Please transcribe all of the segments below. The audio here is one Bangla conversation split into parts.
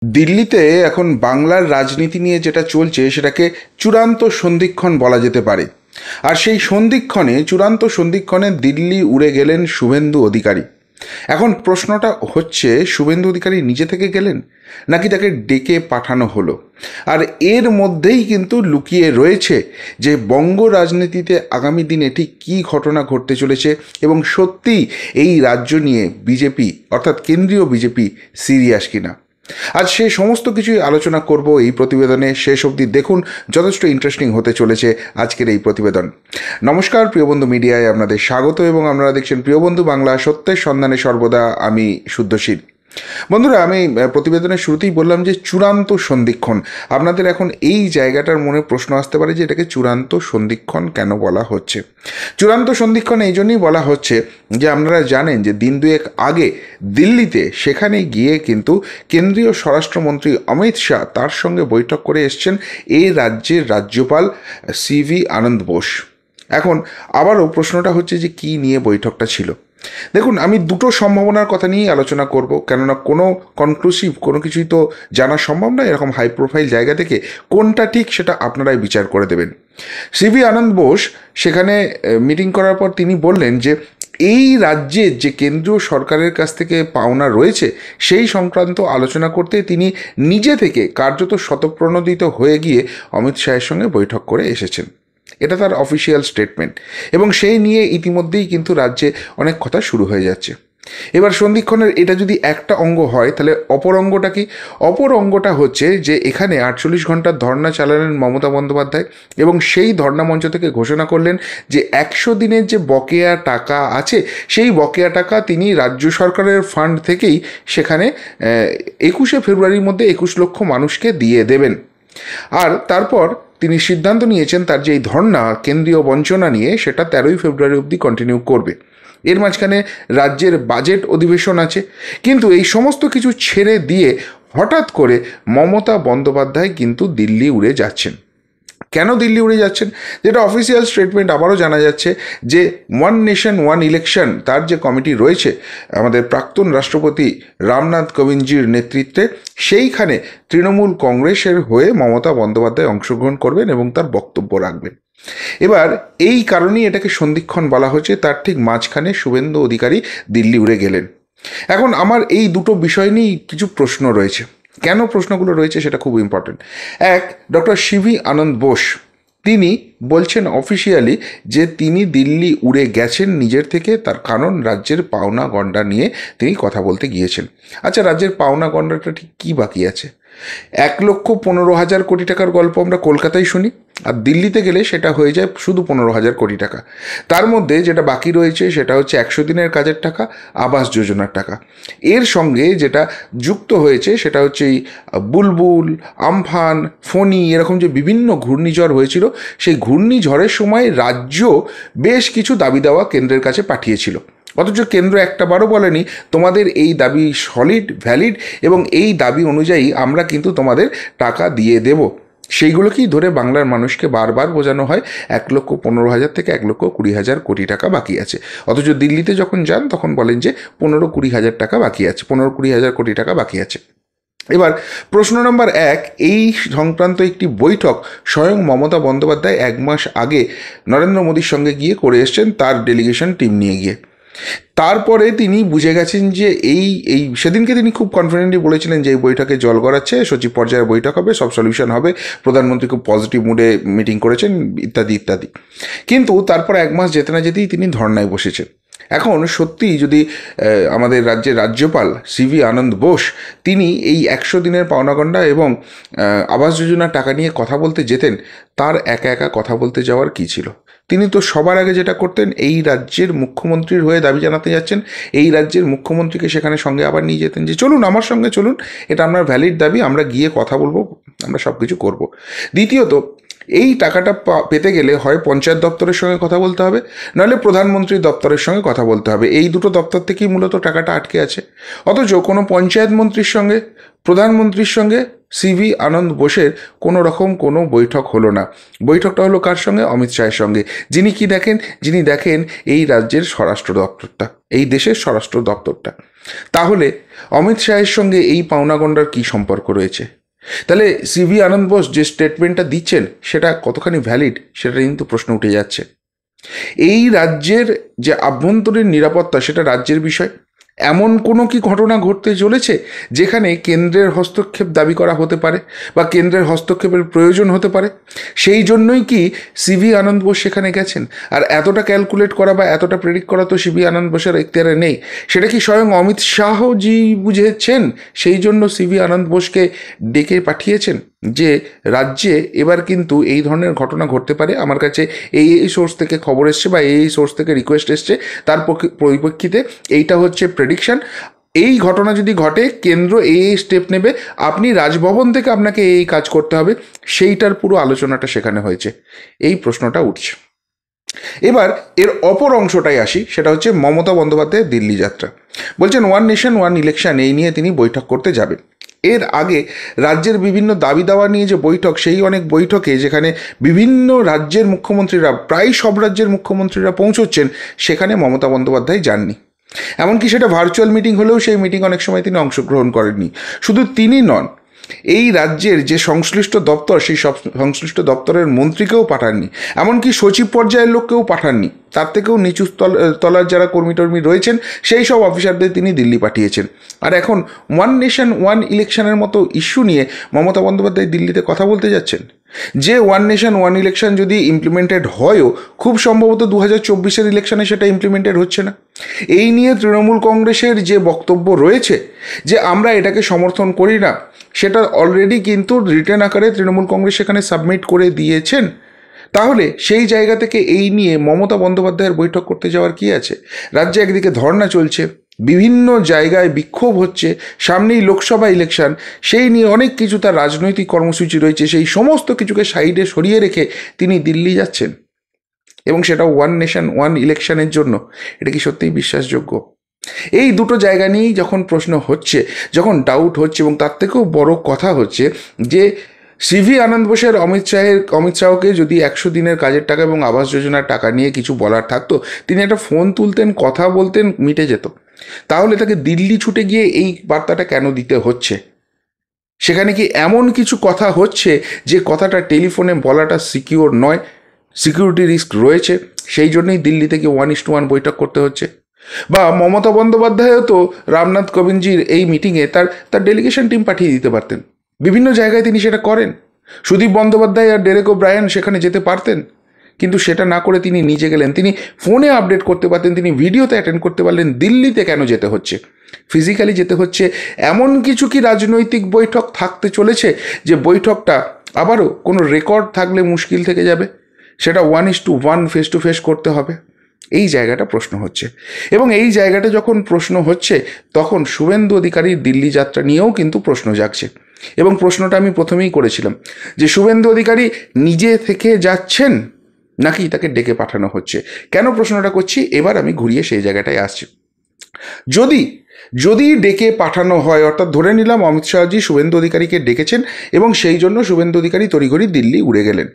দিল্লিতে এখন বাংলার রাজনীতি নিয়ে যেটা চলছে সেটাকে চূড়ান্ত সন্ধিক্ষণ বলা যেতে পারে। আর সেই চূড়ান্ত সন্ধিক্ষণে দিল্লি উড়ে গেলেন শুভেন্দু অধিকারী। এখন প্রশ্নটা হচ্ছে, শুভেন্দু অধিকারী নিজে থেকে গেলেন নাকি তাকে ডেকে পাঠানো হলো? আর এর মধ্যেই কিন্তু লুকিয়ে রয়েছে যে বঙ্গ রাজনীতিতে আগামী দিনে ঠিক কী ঘটনা ঘটতে চলেছে এবং সত্যি এই রাজ্য নিয়ে বিজেপি অর্থাৎ কেন্দ্রীয় বিজেপি সিরিয়াস কিনা। আজ সেই সমস্ত কিছুই আলোচনা করব এই প্রতিবেদনে। শেষ অবধি দেখুন, যথেষ্ট ইন্টারেস্টিং হতে চলেছে আজকের এই প্রতিবেদন। নমস্কার, প্রিয়বন্ধু মিডিয়ায় আপনাদের স্বাগত এবং আপনারা দেখছেন প্রিয়বন্ধু বাংলা, সত্যের সন্ধানে সর্বদা আমি শুদ্ধশীল। বন্ধুরা, আমি প্রতিবেদনের শুরুতেই বললাম যে চূড়ান্ত সন্ধিক্ষণ। আপনাদের এখন এই জায়গাটার মনে প্রশ্ন আসতে পারে যে এটাকে চূড়ান্ত সন্ধিক্ষণ কেন বলা হচ্ছে। চূড়ান্ত সন্ধিক্ষণ এই জন্যই বলা হচ্ছে যে আপনারা জানেন যে দিন দুয়েক আগে দিল্লিতে সেখানে গিয়ে কিন্তু কেন্দ্রীয় স্বরাষ্ট্রমন্ত্রী অমিত শাহ তার সঙ্গে বৈঠক করে এসছেন এই রাজ্যের রাজ্যপাল সিভি আনন্দ বোস। এখন আবারও প্রশ্নটা হচ্ছে যে কী নিয়ে বৈঠকটা ছিল। দেখুন, আমি দুটো সম্ভাবনার কথা নিয়েই আলোচনা করব, কেননা কোনো কনক্লুসিভ কোনো কিছুই তো জানা সম্ভব নয় এরকম হাই প্রোফাইল জায়গা থেকে। কোনটা ঠিক সেটা আপনারাই বিচার করে দেবেন। সিভি আনন্দ বোস সেখানে মিটিং করার পর তিনি বললেন যে এই রাজ্যের যে কেন্দ্রীয় সরকারের কাছ থেকে পাওনা রয়েছে সেই সংক্রান্ত আলোচনা করতে তিনি নিজে থেকে কার্যত স্বতঃপ্রণোদিত হয়ে গিয়ে অমিত শাহের সঙ্গে বৈঠক করে এসেছেন। এটা তার অফিসিয়াল স্টেটমেন্ট এবং সেই নিয়ে ইতিমধ্যেই কিন্তু রাজ্যে অনেক কথা শুরু হয়ে যাচ্ছে। এবার সন্ধিক্ষণের এটা যদি একটা অঙ্গ হয় তাহলে অপর অঙ্গটা কি? অপর অঙ্গটা হচ্ছে যে এখানে 48 ঘন্টার ধর্ণা চালালেন মমতা বন্দ্যোপাধ্যায় এবং সেই ধর্ণা মঞ্চ থেকে ঘোষণা করলেন যে 100 দিনের যে বকেয়া টাকা আছে সেই বকেয়া টাকা তিনি রাজ্য সরকারের ফান্ড থেকেই সেখানে 21শে ফেব্রুয়ারির মধ্যে 21 লক্ষ মানুষকে দিয়ে দেবেন। আর তারপর তিনি সিদ্ধান্ত নিয়েছেন তার যে এই ধর্ণা কেন্দ্রীয় বঞ্চনা নিয়ে সেটা 13ই ফেব্রুয়ারি অবধি কন্টিনিউ করবে। এর মাঝখানে রাজ্যের বাজেট অধিবেশন আছে। কিন্তু এই সমস্ত কিছু ছেড়ে দিয়ে হঠাৎ করে মমতা বন্দ্যোপাধ্যায় কিন্তু দিল্লি উড়ে যাচ্ছেন। কেন দিল্লি উড়ে যাচ্ছেন? যেটা অফিসিয়াল স্টেটমেন্ট আবারও জানা যাচ্ছে যে ওয়ান নেশন ওয়ান ইলেকশন তার যে কমিটি রয়েছে আমাদের প্রাক্তন রাষ্ট্রপতি রামনাথ কোবিন্দজির নেতৃত্বে, সেইখানে তৃণমূল কংগ্রেসের হয়ে মমতা বন্দ্যোপাধ্যায় অংশগ্রহণ করবেন এবং তার বক্তব্য রাখবেন। এবার এই কারণেই এটাকে সন্ধিক্ষণ বলা হচ্ছে। তার ঠিক মাঝখানে শুভেন্দু অধিকারী দিল্লি উড়ে গেলেন। এখন আমার এই দুটো বিষয় নিয়েই কিছু প্রশ্ন রয়েছে। কেন প্রশ্নগুলো রয়েছে সেটা খুব ইম্পর্টেন্ট। এক, ডক্টর সিভি আনন্দ বোস তিনি বলছেন অফিসিয়ালি যে তিনি দিল্লি উড়ে গেছেন নিজের থেকে, তার কারণ রাজ্যের পাওনা গণ্ডা নিয়ে তিনি কথা বলতে গিয়েছেন। আচ্ছা, রাজ্যের পাওনা গণ্ডাটা ঠিক কী বাকি আছে? 1,15,000 কোটি টাকার গল্প আমরা কলকাতায় শুনি, আর দিল্লিতে গেলে সেটা হয়ে যায় শুধু 15,000 কোটি টাকা। তার মধ্যে যেটা বাকি রয়েছে সেটা হচ্ছে 100 দিনের কাজের টাকা, আবাস যোজনার টাকা। এর সঙ্গে যেটা যুক্ত হয়েছে সেটা হচ্ছে এই বুলবুল, আমফান, ফণী এরকম যে বিভিন্ন ঘূর্ণিঝড় হয়েছিল, সেই ঘূর্ণিঝড়ের সময় রাজ্য বেশ কিছু দাবি দাওয়া কেন্দ্রের কাছে পাঠিয়েছিল। অথচ কেন্দ্র একটা বারও বলেনি তোমাদের এই দাবি সলিড ভ্যালিড এবং এই দাবি অনুযায়ী আমরা কিন্তু তোমাদের টাকা দিয়ে দেব। সেইগুলোকেই ধরে বাংলার মানুষকে বারবার বোঝানো হয় 1,15,000 থেকে 1,20,000 কোটি টাকা বাকি আছে। অথচ দিল্লিতে যখন যান তখন বলেন যে 15-20 হাজার টাকা বাকি আছে, 15-20 হাজার কোটি টাকা বাকি আছে। এবার প্রশ্ন নম্বর 1, এই সংক্রান্ত একটি বৈঠক স্বয়ং মমতা বন্দ্যোপাধ্যায় 1 মাস আগে নরেন্দ্র মোদীর সঙ্গে গিয়ে করে এসছেন তার ডেলিগেশন টিম নিয়ে গিয়ে। তারপরে তিনি বুঝে গেছেন যে এই সেদিনকে তিনি খুব কনফিডেন্টলি বলেছিলেন যে এই বৈঠকে জল গড়াচ্ছে, সচিব পর্যায়ের বৈঠক হবে, সব সলিউশন হবে, প্রধানমন্ত্রী খুব পজিটিভ মুডে মিটিং করেছেন ইত্যাদি ইত্যাদি। কিন্তু তারপর 1 মাস যেতে না যেতেই তিনি ধর্নায় বসেছেন। এখন সত্যিই যদি আমাদের রাজ্যের রাজ্যপাল সিভি আনন্দ বোস তিনি এই 100 দিনের পাওনাগণ্ডা এবং আবাস যোজনার টাকা নিয়ে কথা বলতে যেতেন, তার একা একা কথা বলতে যাওয়ার কী ছিল? তিনি তো সবার আগে যেটা করতেন, এই রাজ্যের মুখ্যমন্ত্রীর হয়ে দাবি জানাতে যাচ্ছেন, এই রাজ্যের মুখ্যমন্ত্রীকে সেখানে সঙ্গে আবার নিয়ে যেতেন যে চলুন আমার সঙ্গে চলুন, এটা আপনার ভ্যালিড দাবি, আমরা গিয়ে কথা বলবো, আমরা সব কিছু করবো। দ্বিতীয়ত, এই টাকাটা পেতে গেলে হয় পঞ্চায়েত দপ্তরের সঙ্গে কথা বলতে হবে, নাহলে প্রধানমন্ত্রীর দপ্তরের সঙ্গে কথা বলতে হবে। এই দুটো দপ্তর থেকেই মূলত টাকাটা আটকে আছে। অথচ কোনো পঞ্চায়েত মন্ত্রীর সঙ্গে, প্রধানমন্ত্রীর সঙ্গে সিভি আনন্দ বোসের কোনো রকম কোনো বৈঠক হলো না। বৈঠকটা হলো কার সঙ্গে? অমিত শাহের সঙ্গে। যিনি দেখেন এই রাজ্যের স্বরাষ্ট্র দপ্তরটা, এই দেশের স্বরাষ্ট্র দপ্তরটা। তাহলে অমিত শাহের সঙ্গে এই পাওনাগণ্ডার কী সম্পর্ক রয়েছে? তাহলে সিভি আনন্দ বোস যে স্টেটমেন্টটা দিচ্ছেন সেটা কতখানি ভ্যালিড, সেটা কিন্তু প্রশ্ন উঠে যাচ্ছে। এই রাজ্যের যে আভ্যন্তরীণ নিরাপত্তা সেটা রাজ্যের বিষয়। এমন কোনো কি ঘটনা ঘটতে চলেছে যেখানে কেন্দ্রের হস্তক্ষেপ দাবি করা হতে পারে বা কেন্দ্রের হস্তক্ষেপের প্রয়োজন হতে পারে? সেই জন্যই কি সিভি আনন্দ বোস সেখানে গেছেন? আর এতটা ক্যালকুলেট করা বা এতটা প্রেডিক্ট করা তো সিভি আনন্দ বোসের এখতিয়ারে নেই। সেটা কি স্বয়ং অমিত শাহজি বুঝেছেন? সেই জন্য সিভি আনন্দ বোসকে ডেকে পাঠিয়েছেন যে রাজ্যে এবার কিন্তু এই ধরনের ঘটনা ঘটতে পারে, আমার কাছে এই সোর্স থেকে খবর এসছে বা এই সোর্স থেকে রিকোয়েস্ট এসছে, তার পরিপ্রেক্ষিতে এইটা হচ্ছে প্রেডিকশন। এই ঘটনা যদি ঘটে কেন্দ্র এই স্টেপ নেবে, আপনি রাজভবন থেকে আপনাকে এই কাজ করতে হবে, সেইটার পুরো আলোচনাটা সেখানে হয়েছে। এই প্রশ্নটা উঠছে। এবার এর অপর অংশটাই আসি, সেটা হচ্ছে মমতা বন্দ্যোপাধ্যায়ের দিল্লি যাত্রা। বলছেন ওয়ান নেশন ওয়ান ইলেকশন, এই নিয়ে তিনি বৈঠক করতে যাবেন। এর আগে রাজ্যের বিভিন্ন দাবি দাওয়া নিয়ে যে বৈঠক, সেই অনেক বৈঠকে যেখানে বিভিন্ন রাজ্যের মুখ্যমন্ত্রীরা, প্রায় সব রাজ্যের মুখ্যমন্ত্রীরা পৌঁছচ্ছেন, সেখানে মমতা বন্দ্যোপাধ্যায় যাননি। এমনকি সেটা ভার্চুয়াল মিটিং হলেও সেই মিটিং অনেক সময় তিনি অংশগ্রহণ করেননি। শুধু তিনি নন, এই রাজ্যের যে সংশ্লিষ্ট দপ্তর, সেই সব সংশ্লিষ্ট দপ্তরের মন্ত্রীকেও পাঠাননি, এমনকি সচিব পর্যায়ের লোককেও পাঠাননি। তার থেকেও নিচু তলার যারা কর্মী রয়েছেন সেই সব অফিসারদের তিনি দিল্লি পাঠিয়েছেন। আর এখন ওয়ান নেশন ওয়ান ইলেকশনের মতো ইস্যু নিয়ে মমতা বন্দ্যোপাধ্যায় দিল্লিতে কথা বলতে যাচ্ছেন। যে ওয়ান নেশন ওয়ান ইলেকশন যদি ইমপ্লিমেন্টেড হয়ও, খুব সম্ভবত 2024 ইলেকশনে সেটা ইমপ্লিমেন্টেড হচ্ছে না। এই নিয়ে তৃণমূল কংগ্রেসের যে বক্তব্য রয়েছে যে আমরা এটাকে সমর্থন করি না, সেটা অলরেডি কিন্তু রিটেন আকারে তৃণমূল কংগ্রেস সেখানে সাবমিট করে দিয়েছেন। তাহলে সেই জায়গা থেকে এই নিয়ে মমতা বন্দ্যোপাধ্যায়ের বৈঠক করতে যাওয়ার কি আছে? রাজ্যে একদিকে ধর্না চলছে, বিভিন্ন জায়গায় বিক্ষোভ হচ্ছে, সামনেই লোকসভা ইলেকশন, সেই নিয়ে অনেক কিছু তার রাজনৈতিক কর্মসূচি রয়েছে, সেই সমস্ত কিছুকে সাইডে সরিয়ে রেখে তিনি দিল্লি যাচ্ছেন, এবং সেটা ওয়ান নেশন ওয়ান ইলেকশনের জন্য। এটা কি সত্যিই বিশ্বাসযোগ্য? এই দুটো জায়গা নিয়েই যখন প্রশ্ন হচ্ছে, যখন ডাউট হচ্ছে, এবং তার থেকেও বড় কথা হচ্ছে যে সিভি আনন্দ বোসের অমিত শাহকে যদি 100 দিনের কাজের টাকা এবং আবাস যোজনার টাকা নিয়ে কিছু বলার থাকতো, তিনি একটা ফোন তুলতেন, কথা বলতেন, মিটে যেত। তাহলে তাকে দিল্লি ছুটে গিয়ে এই বার্তাটা কেন দিতে হচ্ছে? সেখানে কি এমন কিছু কথা হচ্ছে যে কথাটা টেলিফোনে বলাটা সিকিউর নয়, সিকিউরিটি রিস্ক রয়েছে, সেই জন্যই দিল্লি থেকে 1:1 বৈঠক করতে হচ্ছে? বা মমতা বন্দ্যোপাধ্যায়ও তো রামনাথ কোবিন্দজির এই মিটিংয়ে তার ডেলিগেশন টিম পাঠিয়ে দিতে পারতেন। বিভিন্ন জায়গায় তিনি সেটা করেন। সুদীপ বন্দ্যোপাধ্যায় আর ডেরেক ওব্রায়ান সেখানে যেতে পারতেন, কিন্তু সেটা না করে তিনি নিজে গেলেন। তিনি ফোনে আপডেট করতে পারতেন, তিনি ভিডিওতে অ্যাটেন্ড করতে পারলেন। দিল্লিতে কেন যেতে হচ্ছে, ফিজিক্যালি যেতে হচ্ছে? এমন কিছু কি রাজনৈতিক বৈঠক থাকতে চলেছে যে বৈঠকটা আবারও কোনো রেকর্ড থাকলে মুশকিল থেকে যাবে? সেটা 1:1 ফেস টু ফেস করতে হবে। এই জায়গাটা প্রশ্ন হচ্ছে, এবং এই জায়গাটা যখন প্রশ্ন হচ্ছে তখন শুভেন্দু অধিকারীর দিল্লি যাত্রা নিয়েও কিন্তু প্রশ্ন জাগছে। এবং প্রশ্নটা আমি প্রথমেই করেছিলাম যে শুভেন্দু অধিকারী নিজে থেকে যাচ্ছেন নাকি তাকে ডেকে পাঠানো হচ্ছে। কেন প্রশ্নটা করছি, এবার আমি ঘুরিয়ে সেই জায়গাটায় আসছি। যদি ডেকে পাঠানো হয়, অর্থাৎ ধরে নিলাম অমিত শাহজি শুভেন্দু অধিকারীকে ডেকেছেন এবং সেই জন্য শুভেন্দু অধিকারী তড়িঘড়ি দিল্লি উড়ে গেলেন,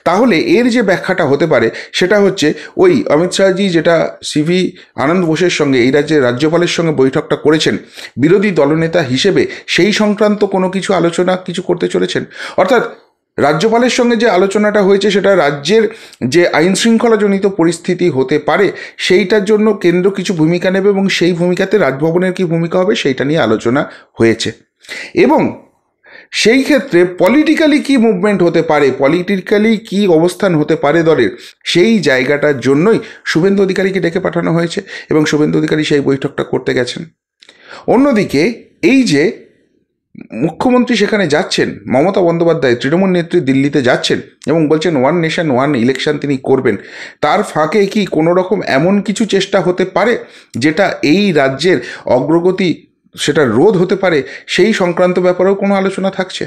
তাহলে এর যে ব্যাখ্যাটা হতে পারে সেটা হচ্ছে ওই অমিত শাহজি যেটা সিভি আনন্দ বোসের সঙ্গে এই রাজ্যের রাজ্যপালের সঙ্গে বৈঠকটা করেছেন বিরোধী দলনেতা হিসেবে, সেই সংক্রান্ত কোনো কিছু আলোচনা কিছু করতে চলেছেন। অর্থাৎ রাজ্যপালের সঙ্গে যে আলোচনাটা হয়েছে সেটা রাজ্যের যে আইন শৃঙ্খলাজনিত পরিস্থিতি হতে পারে সেইটার জন্য কেন্দ্র কিছু ভূমিকা নেবে, এবং সেই ভূমিকাতে রাজভবনের কী ভূমিকা হবে সেইটা নিয়ে আলোচনা হয়েছে। এবং সেই ক্ষেত্রে পলিটিক্যালি কি মুভমেন্ট হতে পারে, পলিটিক্যালি কি অবস্থান হতে পারে দলের, সেই জায়গাটার জন্যই শুভেন্দু অধিকারীকে ডেকে পাঠানো হয়েছে এবং শুভেন্দু অধিকারী সেই বৈঠকটা করতে গেছেন। অন্যদিকে এই যে মুখ্যমন্ত্রী সেখানে যাচ্ছেন, মমতা বন্দ্যোপাধ্যায় তৃণমূল নেত্রী দিল্লিতে যাচ্ছেন এবং বলছেন ওয়ান নেশন ওয়ান ইলেকশন তিনি করবেন, তার ফাঁকে কি কোনো রকম এমন কিছু চেষ্টা হতে পারে যেটা এই রাজ্যের অগ্রগতি সেটা রোধ হতে পারে, সেই সংক্রান্ত ব্যাপারেও কোনো আলোচনা থাকছে?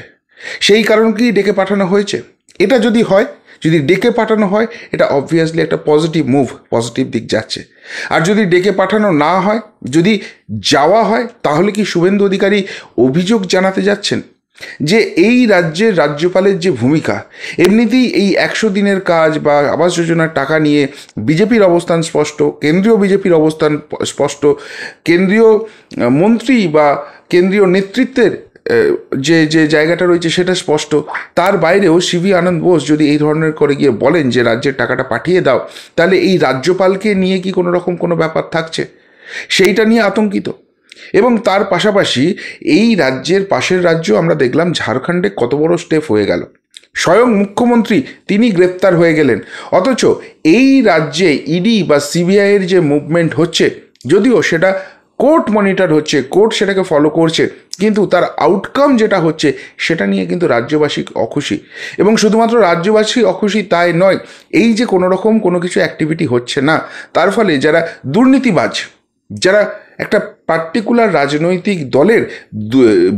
সেই কারণ কি ডেকে পাঠানো হয়েছে? এটা যদি হয়, যদি ডেকে পাঠানো হয়, এটা অবভিয়াসলি একটা পজিটিভ মুভ, পজিটিভ দিক যাচ্ছে। আর যদি ডেকে পাঠানো না হয়, যদি যাওয়া হয়, তাহলে কি শুভেন্দু অধিকারী অভিযোগ জানাতে যাচ্ছেন? যে এই রাজ্যের রাজ্যপালের যে ভূমিকা, এমনিতেই এই 100 দিনের কাজ বা আবাস যোজনার টাকা নিয়ে বিজেপির অবস্থান স্পষ্ট, কেন্দ্রীয় বিজেপির অবস্থান স্পষ্ট, কেন্দ্রীয় মন্ত্রী বা কেন্দ্রীয় নেতৃত্বের যে যে জায়গাটা রয়েছে সেটা স্পষ্ট। তার বাইরেও সিভি আনন্দ বোস যদি এই ধরনের করে গিয়ে বলেন যে রাজ্যের টাকাটা পাঠিয়ে দাও, তাহলে এই রাজ্যপালকে নিয়ে কি কোনো রকম কোনো ব্যাপার থাকছে, সেইটা নিয়ে আতঙ্কিত। এবং তার পাশাপাশি এই রাজ্যের পাশের রাজ্য আমরা দেখলাম ঝাড়খণ্ডে কত বড় স্টেপ হয়ে গেল, স্বয়ং মুখ্যমন্ত্রী তিনি গ্রেপ্তার হয়ে গেলেন। অথচ এই রাজ্যে ইডি বা সিবিআইয়ের যে মুভমেন্ট হচ্ছে, যদিও সেটা কোর্ট মনিটর হচ্ছে, কোর্ট সেটাকে ফলো করছে, কিন্তু তার আউটকাম যেটা হচ্ছে সেটা নিয়ে কিন্তু রাজ্যবাসী অখুশি। এবং শুধুমাত্র রাজ্যবাসী অখুশি তাই নয়, এই যে কোনো রকম কোনো কিছু অ্যাক্টিভিটি হচ্ছে না, তার ফলে যারা দুর্নীতিবাজ, যারা একটা পার্টিকুলার রাজনৈতিক দলের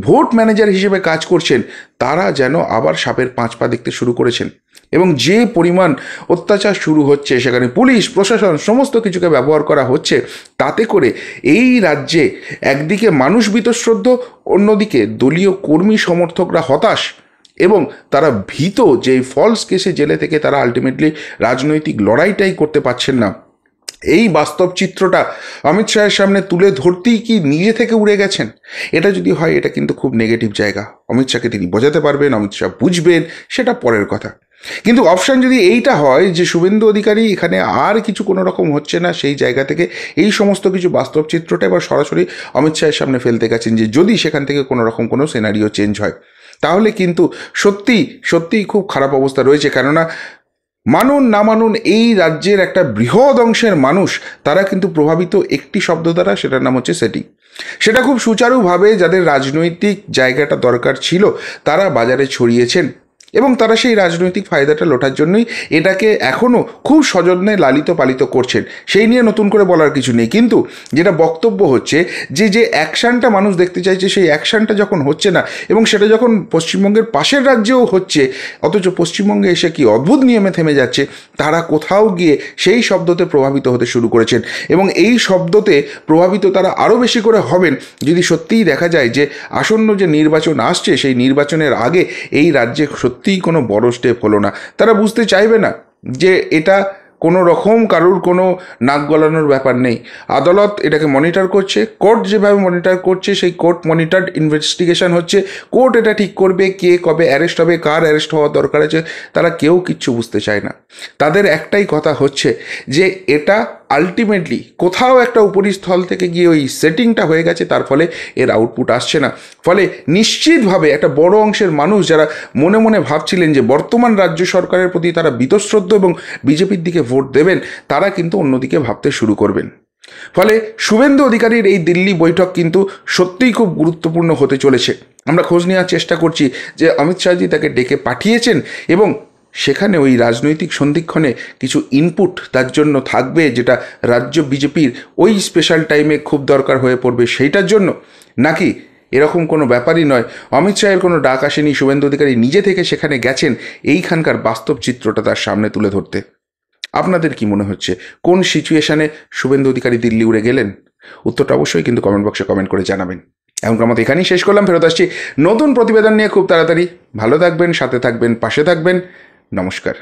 ভোট ম্যানেজার হিসেবে কাজ করছেন, তারা যেন আবার সাপের 5 পা দেখতে শুরু করেছেন। এবং যে পরিমাণ অত্যাচার শুরু হচ্ছে, সেখানে পুলিশ প্রশাসন সমস্ত কিছুকে ব্যবহার করা হচ্ছে, তাতে করে এই রাজ্যে একদিকে মানুষ বীতশ্রদ্ধ, অন্যদিকে দলীয় কর্মী সমর্থকরা হতাশ এবং তারা ভীত যে ফলস কেসে জেলে থেকে তারা আলটিমেটলি রাজনৈতিক লড়াইটাই করতে পারছেন না। এই বাস্তব চিত্রটা অমিত শাহের সামনে তুলে ধরতেই কি নিজে থেকে উড়ে গেছেন? এটা যদি হয়, এটা কিন্তু খুব নেগেটিভ জায়গা। অমিত শাহকে তিনি বোঝাতে পারবেন, অমিত শাহ বুঝবেন, সেটা পরের কথা। কিন্তু অপশান যদি এইটা হয় যে শুভেন্দু অধিকারী এখানে আর কিছু কোনো রকম হচ্ছে না, সেই জায়গা থেকে এই সমস্ত কিছু বাস্তব চিত্রটা এবার সরাসরি অমিত শাহের সামনে ফেলতে গেছেন, যে যদি সেখান থেকে কোনো রকম কোনো সিনারিও চেঞ্জ হয়, তাহলে কিন্তু সত্যিই খুব খারাপ অবস্থা রয়েছে। কেননা মানুন না মানুন, এই রাজ্যের একটা বৃহৎ অংশের মানুষ তারা কিন্তু প্রভাবিত একটি শব্দ দ্বারা, সেটার নাম হচ্ছে সেটিং। সেটা খুব সুচারুভাবে যাদের রাজনৈতিক জায়গাটা দরকার ছিল তারা বাজারে ছড়িয়েছেন, এবং তারা সেই রাজনৈতিক ফায়দাটা লোটার জন্যই এটাকে এখনও খুব সযত্নে লালিত পালিত করছেন। সেই নিয়ে নতুন করে বলার কিছু নেই। কিন্তু যেটা বক্তব্য হচ্ছে যে অ্যাকশানটা মানুষ দেখতে চাইছে, সেই অ্যাকশানটা যখন হচ্ছে না, এবং সেটা যখন পশ্চিমবঙ্গের পাশের রাজ্যেও হচ্ছে, অথচ পশ্চিমবঙ্গে এসে কি অদ্ভুত নিয়মে থেমে যাচ্ছে, তারা কোথাও গিয়ে সেই শব্দতে প্রভাবিত হতে শুরু করেছেন। এবং এই শব্দতে প্রভাবিত তারা আরও বেশি করে হবেন যদি সত্যিই দেখা যায় যে আসন্ন যে নির্বাচন আসছে, সেই নির্বাচনের আগে এই রাজ্যে সত্যিই কোনো বড় স্টেপ হলো না। তারা বুঝতে চাইবে না যে এটা কোনো রকম কারুর কোনো নাক গলানোর ব্যাপার নেই। আদালত এটাকে মনিটর করছে, কোর্ট যেভাবে মনিটর করছে, সেই কোর্ট মনিটরড ইনভেস্টিগেশন হচ্ছে, কোর্ট এটা ঠিক করবে কে কবে অ্যারেস্ট হবে, কার অ্যারেস্ট হওয়ার দরকার আছে। তারা কেউ কিচ্ছু বুঝতে চায় না। তাদের একটাই কথা হচ্ছে যে এটা আলটিমেটলি কোথাও একটা উপরিস্থল থেকে গিয়ে ওই সেটিংটা হয়ে গেছে, তার ফলে এর আউটপুট আসছে না। ফলে নিশ্চিতভাবে একটা বড় অংশের মানুষ যারা মনে মনে ভাবছিলেন যে বর্তমান রাজ্য সরকারের প্রতি তারা বীতশ্রদ্ধ এবং বিজেপির দিকে ভোট দেবেন, তারা কিন্তু অন্যদিকে ভাবতে শুরু করবেন। ফলে শুভেন্দু অধিকারীর এই দিল্লি বৈঠক কিন্তু সত্যিই খুব গুরুত্বপূর্ণ হতে চলেছে। আমরা খোঁজ নেওয়ার চেষ্টা করছি যে অমিত শাহজি তাকে ডেকে পাঠিয়েছেন, এবং সেখানে ওই রাজনৈতিক সন্ধিক্ষণে কিছু ইনপুট তার জন্য থাকবে, যেটা রাজ্য বিজেপির ওই স্পেশাল টাইমে খুব দরকার হয়ে পড়বে সেইটার জন্য, নাকি এরকম কোনো ব্যাপারই নয়, অমিত শাহের কোনো ডাক আসেনি, শুভেন্দু অধিকারী নিজে থেকে সেখানে গেছেন এইখানকার বাস্তব চিত্রটা তার সামনে তুলে ধরতে। আপনাদের কি মনে হচ্ছে, কোন সিচুয়েশানে শুভেন্দু অধিকারী দিল্লি উড়ে গেলেন? উত্তরটা অবশ্যই কিন্তু কমেন্ট বক্সে কমেন্ট করে জানাবেন। এখনকার মতো এখানেই শেষ করলাম, ফেরত আসছি নতুন প্রতিবেদন নিয়ে খুব তাড়াতাড়ি। ভালো থাকবেন, সাথে থাকবেন, পাশে থাকবেন। নমস্কার।